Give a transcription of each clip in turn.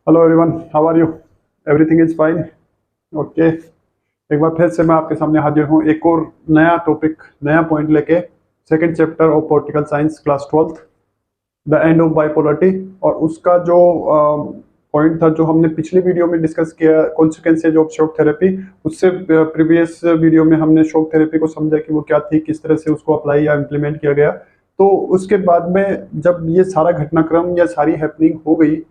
Hello everyone, how are you? Everything is fine. Okay, एक बार फिर से मैं आपके सामने हाजिर हूँ एक और नया टॉपिक, नया पॉइंट लेके। Second chapter of political science, class 12th, the end of bipolarity. और उसका जो पॉइंट था जो हमने पिछली वीडियो में डिस्कस किया, कॉन्सिक्वेंसेज ऑफ शॉक थेरेपी। उससे प्रीवियस वीडियो में हमने शॉक थेरेपी को समझा कि वो क्या थी, किस तरह से उसको अप्लाई या इम्प्लीमेंट किया गया। तो उसके बाद में जब ये सारा घटनाक्रम या सारी हैपनिंग हो गई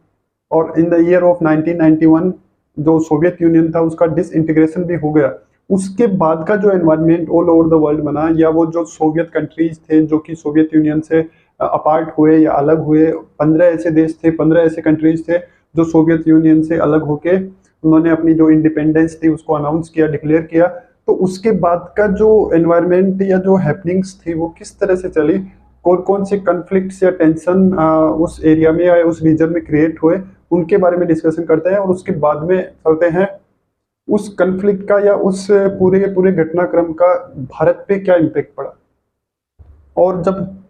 और इन द ईयर ऑफ 1991 जो सोवियत यूनियन था उसका डिसइंटीग्रेशन भी हो गया, उसके बाद का जो environment all over the world बना, या वो जो सोवियत कंट्रीज थे जो कि सोवियत यूनियन से अपार्ट हुए या अलग हुए, 15 ऐसे देश थे, 15 ऐसे कंट्रीज थे जो सोवियत यूनियन से अलग होके उन्होंने अपनी जो इंडिपेंडेंस थी उसको अनाउंस किया, डिक्लेयर किया। तो उसके बाद का जो एनवायरनमेंट या जो हैपनिंग्स थी वो किस तरह से चली, कौन कौन से कन्फ्लिक्ट्स या टेंशन उस एरिया में या उस रीजन में क्रिएट हुए, उनके बारे में डिस्कशन करते हैं। और उसके बाद में चलते हैं उस कन्फ्लिक्ट का या उस पूरे के पूरे घटनाक्रम का भारत पे क्या इम्पैक्ट पड़ा। और जब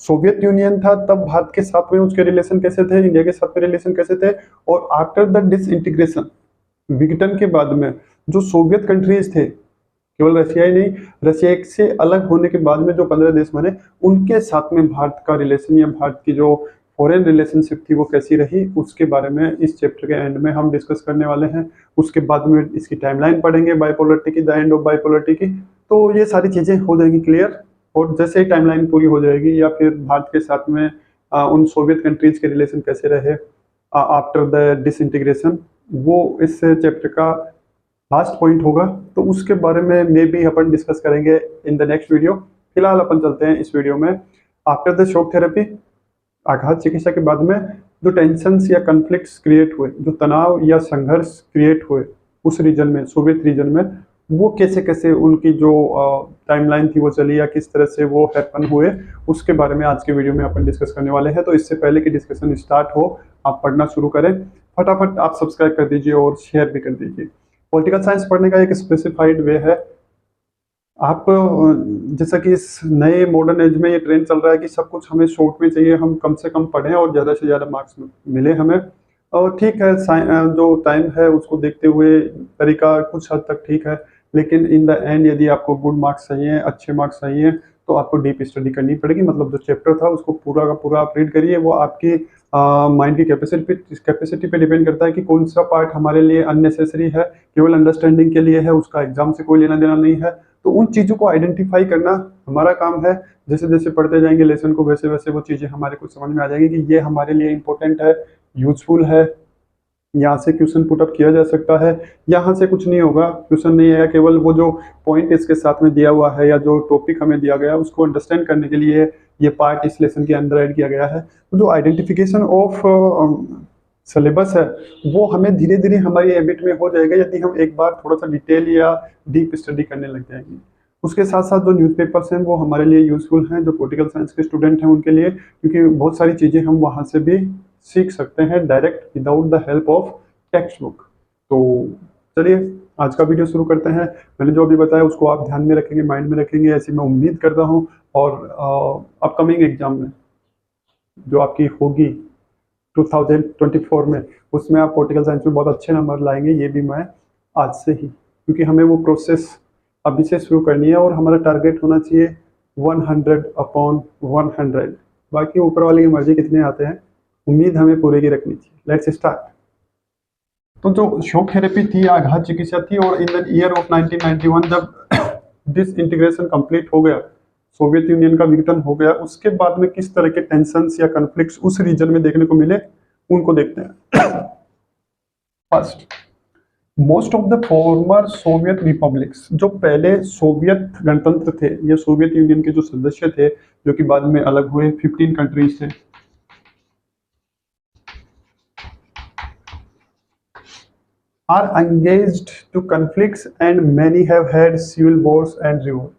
सोवियत यूनियन था तब भारत के साथ में उसके रिलेशन कैसे थे, इंडिया के साथ में रिलेशन कैसे थे। और आफ्टर द डिसइंटीग्रेशन, विघटन के बाद में जो सोवियत कंट्रीज थे, केवल रशिया ही नहीं, रशिया से अलग होने के बाद में जो 15 देश बने, उनके साथ में भारत का रिलेशन या भारत की जो फॉरेन रिलेशनशिप थी वो कैसी रही, उसके बारे में इस चैप्टर के एंड में हम डिस्कस करने वाले हैं। उसके बाद में इसकी टाइमलाइन पढ़ेंगे बाइपोलरिटी की, द एंड ऑफ बाइपोलरिटी की। तो ये सारी चीज़ें हो जाएंगी क्लियर। और जैसे ही टाइमलाइन पूरी हो जाएगी या फिर भारत के साथ में उन सोवियत कंट्रीज के रिलेशन कैसे रहे आफ्टर द डिसइंटीग्रेशन, वो इस चैप्टर का लास्ट पॉइंट होगा। तो उसके बारे में मे भी अपन डिस्कस करेंगे इन द नेक्स्ट वीडियो। फिलहाल अपन चलते हैं इस वीडियो में आफ्टर द शॉक थेरेपी, आघात चिकित्सा के बाद में जो टेंशन्स या कन्फ्लिक्ट्स क्रिएट हुए, जो तनाव या संघर्ष क्रिएट हुए उस रीजन में, सोवियत रीजन में, वो कैसे कैसे उनकी जो टाइमलाइन थी वो चली या किस तरह से वो हैपन हुए, उसके बारे में आज के वीडियो में अपन डिस्कस करने वाले हैं। तो इससे पहले कि डिस्कशन स्टार्ट हो, आप पढ़ना शुरू करें, फटाफट आप सब्सक्राइब कर दीजिए और शेयर भी कर दीजिए। पॉलिटिकल साइंस पढ़ने का एक स्पेसिफाइड वे है। आप जैसा कि इस नए मॉडर्न एज में ये ट्रेंड चल रहा है कि सब कुछ हमें शॉर्ट में चाहिए, हम कम से कम पढ़ें और ज़्यादा से ज़्यादा मार्क्स मिले हमें। और ठीक है, जो टाइम है उसको देखते हुए तरीका कुछ हद तक ठीक है, लेकिन इन द एंड यदि आपको गुड मार्क्स चाहिए, अच्छे मार्क्स चाहिए, तो आपको डीप स्टडी करनी पड़ेगी। मतलब जो चैप्टर था उसको पूरा का पूरा आप रीड करिए। वो आपकी माइंड की कैपेसिटी पे डिपेंड करता है कि कौन सा पार्ट हमारे लिए अननेसेसरी है, केवल अंडरस्टैंडिंग के लिए है, उसका एग्जाम से कोई लेना देना नहीं है। तो उन चीज़ों को आइडेंटिफाई करना हमारा काम है। जैसे जैसे पढ़ते जाएंगे लेसन को, वैसे वैसे वो चीज़ें हमारे को समझ में आ जाएगी कि ये हमारे लिए इंपॉर्टेंट है, यूजफुल है, यहाँ से क्वेश्चन पुट अप किया जा सकता है, यहाँ से कुछ नहीं होगा, क्वेश्चन नहीं आएगा, केवल वो जो पॉइंट इसके साथ में दिया हुआ है या जो टॉपिक हमें दिया गया है उसको अंडरस्टैंड करने के लिए ये पार्ट इस लेसन के अंदर ऐड किया गया है। तो जो आइडेंटिफिकेशन ऑफ सिलेबस है वो हमें धीरे धीरे हमारी हैबिट में हो जाएगा यदि हम एक बार थोड़ा सा डिटेल या डीप स्टडी करने लग जाएंगे। उसके साथ साथ जो न्यूज़पेपर्स हैं वो हमारे लिए यूजफुल हैं, जो पॉलिटिकल साइंस के स्टूडेंट हैं उनके लिए, क्योंकि बहुत सारी चीज़ें हम वहाँ से भी सीख सकते हैं direct without the help of text book. तो चलिए आज का वीडियो शुरू करते हैं। मैंने जो अभी बताया उसको आप ध्यान में रखेंगे, माइंड में रखेंगे, ऐसी मैं उम्मीद करता हूँ। और अपकमिंग एग्जाम में जो आपकी होगी 2024 में, उसमें आप पॉलिटिकल साइंस में बहुत अच्छे नंबर लाएंगे, ये भी मैं आज से ही, क्योंकि हमें वो प्रोसेस अभी से शुरू करनी है और हमारा टारगेट होना चाहिए 100/100। बाकी ऊपर वाले की मर्जी कितने आते हैं, उम्मीद हमें पूरे की रखनी चाहिए। Let's start. तो जो शॉक थेरेपी थी, आघात चिकित्सा थी, और इन द ईयर ऑफ 1991 जब डिसइंटीग्रेशन कंप्लीट हो गया, सोवियत यूनियन का विघटन हो गया, उसके बाद में किस तरह के टेंशन्स या कॉन्फ्लिक्ट्स उस रीजन में देखने को मिले, उनको देखते हैं। First, most of the former Soviet republics, जो पहले सोवियत गणतंत्र थे या सोवियत यूनियन के जो सदस्य थे जो कि बाद में अलग हुए, 15 कंट्रीज थे, are engaged to conflicts and many have had civil wars and revolt।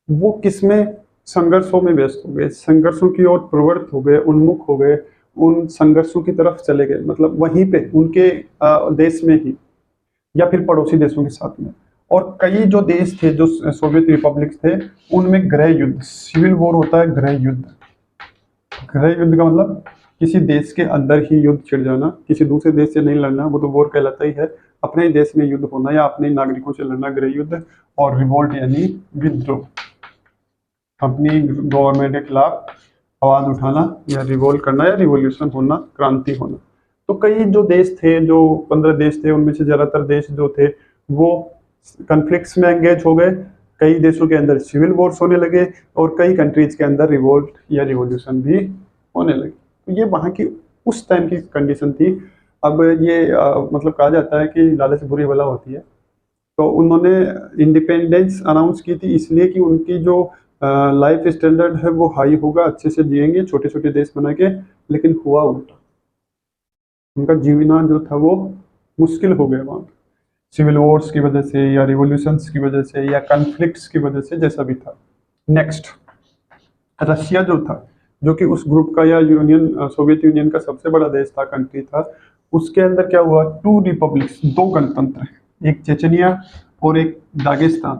वो किसमें संघर्षों में व्यस्त हो गए, संघर्षों की ओर प्रवृत्त हो गए, उन्मुख हो गए, उन संघर्षों की तरफ चले गए, मतलब वहीं पे उनके देश में ही या फिर पड़ोसी देशों के साथ में। और कई जो देश थे जो सोवियत रिपब्लिक्स थे उनमें गृह युद्ध, सिविल वॉर होता है गृह युद्ध। गृह युद्ध का मतलब किसी देश के अंदर ही युद्ध छिड़ जाना, किसी दूसरे देश से नहीं लड़ना, वो तो वॉर कहलाता ही है। अपने ही देश में युद्ध होना या अपने नागरिकों से लड़ना, गृह युद्ध। और रिवोल्ट यानी विद्रोह, अपनी गवर्नमेंट के खिलाफ आवाज उठाना या रिवोल्ट करना या रिवोल्यूशन होना, क्रांति होना। तो कई जो देश थे, जो 15 देश थे, उनमें से ज्यादातर देश जो थे वो कॉन्फ्लिक्ट्स में एंगेज हो गए। कई देशों के अंदर सिविल वॉर्स होने लगे और कई कंट्रीज के अंदर रिवोल्ट या रिवोल्यूशन भी होने लगे। तो ये वहाँ की उस टाइम की कंडीशन थी। अब ये मतलब कहा जाता है कि लालच बुरी बला होती है। तो उन्होंने इंडिपेंडेंस अनाउंस की थी इसलिए कि उनकी जो लाइफ स्टैंडर्ड है वो हाई होगा, अच्छे से जिएंगे छोटे छोटे देश बना के। लेकिन हुआ उल्टा, उनका जीना जो था वो मुश्किल हो गया वहाँ, सिविल वॉर्स की वजह से या रिवोल्यूशंस की वजह से या कॉन्फ्लिक्ट्स की वजह से, जैसा भी था। नेक्स्ट, रशिया जो था, जो कि उस ग्रुप का या सोवियत यूनियन का सबसे बड़ा देश था, कंट्री था, उसके अंदर क्या हुआ, 2 रिपब्लिक्स, 2 गणतंत्र, एक चेचनिया और एक दागिस्तान,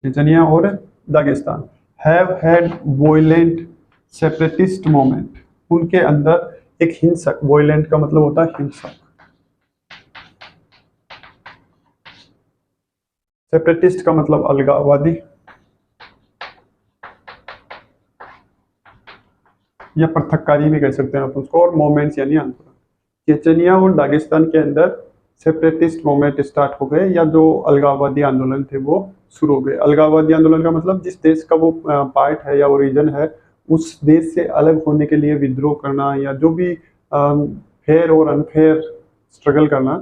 चेचनिया और Dagestan have had violent separatist movement. उनके अंदर एक हिंसक, वॉयलेंट का मतलब होता है हिंसक, सेपरेटिस्ट का मतलब अलगाववादी या पृथककारी भी कह सकते हैं आप उसको, और मोमेंट्स यानी आंदोलन। चेचनिया और दागिस्तान के अंदर सेपरेटिस्ट मूवमेंट स्टार्ट हो गए, या जो अलगाववादी आंदोलन थे वो शुरू हो गए। अलगाववादी आंदोलन का मतलब जिस देश का वो पार्ट है या ओरिजिन है, उस देश से अलग होने के लिए विद्रोह करना या जो भी फेयर और अनफेयर स्ट्रगल करना,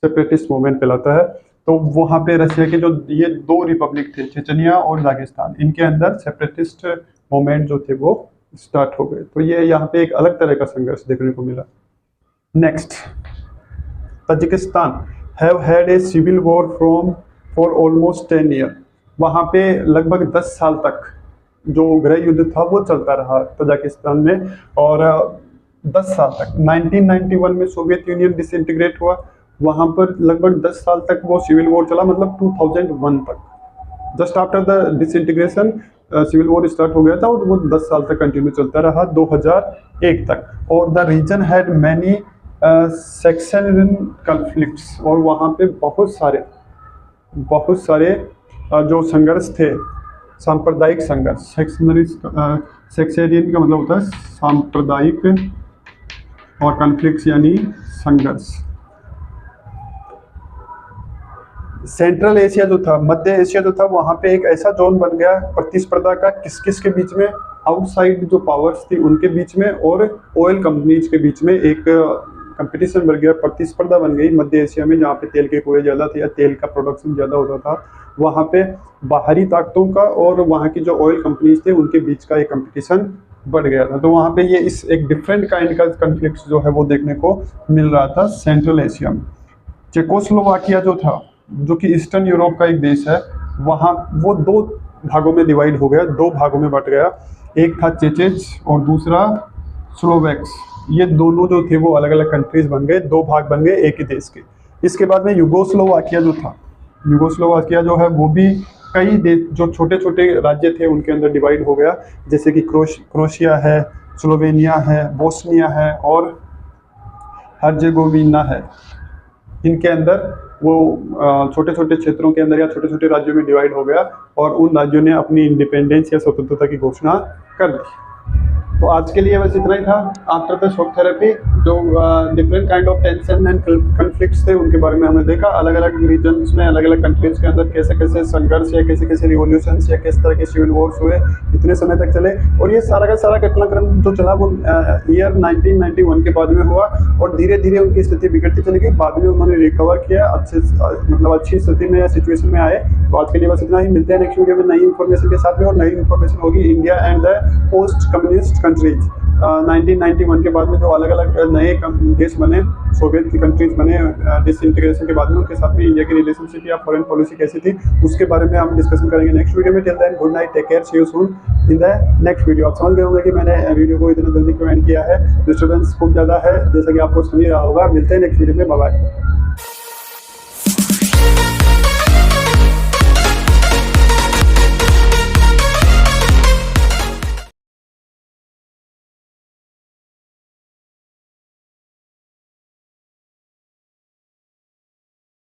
सेपरेटिस्ट मूवमेंट कहलाता है। तो वहाँ पे रशिया के जो ये 2 रिपब्लिक थे, चेचनिया और दागिस्तान, इनके अंदर सेपरेटिस्ट मूवमेंट जो थे वो स्टार्ट हो गए। तो ये यहाँ पे एक अलग तरह का संघर्ष देखने को मिला। Next, Tajikistan have had a civil war for almost 10 year. वहाँ पे लगभग 10 साल तक जो गृह युद्ध था वो चलता रहा ताजिकिस्तान में। और 10 साल तक, 1991 में सोवियत यूनियन डिसइंटीग्रेट हुआ, वहाँ पर लगभग 10 साल तक वो सिविल वॉर चला, मतलब 2001 तक। Just after the disintegration civil war start हो गया था और वो 10 साल तक कंटिन्यू चलता रहा, 2001 तक। और the reason had many sectional conflicts, और वहाँ पे बहुत सारे जो संघर्ष थे, सांप्रदायिक संघर्ष, सेक्सेरियन का मतलब होता है सांप्रदायिक, और कॉन्फ्लिक्ट्स यानी संघर्ष। सेंट्रल एशिया जो था, मध्य एशिया जो था, वहाँ पे एक ऐसा जोन बन गया प्रतिस्पर्धा का, किस के बीच में, आउटसाइड जो पावर्स थी उनके बीच में और ऑयल कंपनीज के बीच में एक कंपटीशन बढ़ गया, प्रतिस्पर्धा बन गई मध्य एशिया में, जहाँ पे तेल के कुएं ज़्यादा थे या तेल का प्रोडक्शन ज़्यादा होता था। वहाँ पे बाहरी ताकतों का और वहाँ की जो ऑयल कंपनीज थे उनके बीच का एक कंपटीशन बढ़ गया था। तो वहाँ पे ये इस एक डिफरेंट काइंड का कॉन्फ्लिक्ट जो है वो देखने को मिल रहा था सेंट्रल एशिया में। चेकोस्लोवाकिया जो था, जो कि ईस्टर्न यूरोप का एक देश है, वहाँ वो 2 भागों में डिवाइड हो गया, 2 भागों में बट गया। एक था चेचेज और दूसरा स्लोवेक्स। ये दोनों जो थे वो अलग अलग कंट्रीज बन गए, 2 भाग बन गए एक ही देश के। इसके बाद में युगोस्लोवाकिया जो था, युगोस्लोवाकिया जो है वो भी कई देश, जो छोटे छोटे राज्य थे उनके अंदर डिवाइड हो गया, जैसे कि क्रोशिया है, स्लोवेनिया है, बोस्निया है और हर्जेगोविना है। इनके अंदर वो छोटे छोटे क्षेत्रों के अंदर या छोटे छोटे राज्यों में डिवाइड हो गया और उन राज्यों ने अपनी इंडिपेंडेंस या स्वतंत्रता की घोषणा कर दी। तो आज के लिए बस इतना ही था। आफ्टर द शॉक थेरेपी, जो different kind of tension and conflicts थे उनके बारे में हमने देखा, अलग अलग रीजन्स में, अलग अलग कंट्रीज के अंदर कैसे कैसे संघर्ष या कैसे कैसे रिवॉल्यूशंस या किस तरह के सिविल वॉर्स हुए, इतने समय तक चले। और ये सारा का सारा घटनाक्रम जो चला वो ईयर 1991 के बाद में हुआ और धीरे धीरे उनकी स्थिति बिगड़ती चली गई। बाद में उन्होंने रिकवर किया, अच्छी स्थिति में या सिचुएशन में आए। तो आज के लिए बस इतना ही। मिलते हैं नेक्स्ट वीडियो में नई इन्फॉर्मेशन के साथ में, और नई इन्फॉर्मेशन होगी India and the post communist countries. 1991 के बाद में जो अलग अलग नए देश बने, सोवियत की कंट्रीज बने डिसइंटीग्रेशन के बाद में, उनके साथ में इंडिया की रिलेशनशिप या फॉरेन पॉलिसी कैसी थी उसके बारे में हम डिस्कशन करेंगे नेक्स्ट वीडियो में। Till then good night, take care, see you soon in the next video. आप समझ गए होंगे कि मैंने वीडियो को इतना जल्दी क्यों एंड किया है, डिस्टर्बेंस खूब ज़्यादा है जैसा कि आपको सुन ही रहा होगा। मिलते हैं नेक्स्ट वीडियो में, बाय बाय।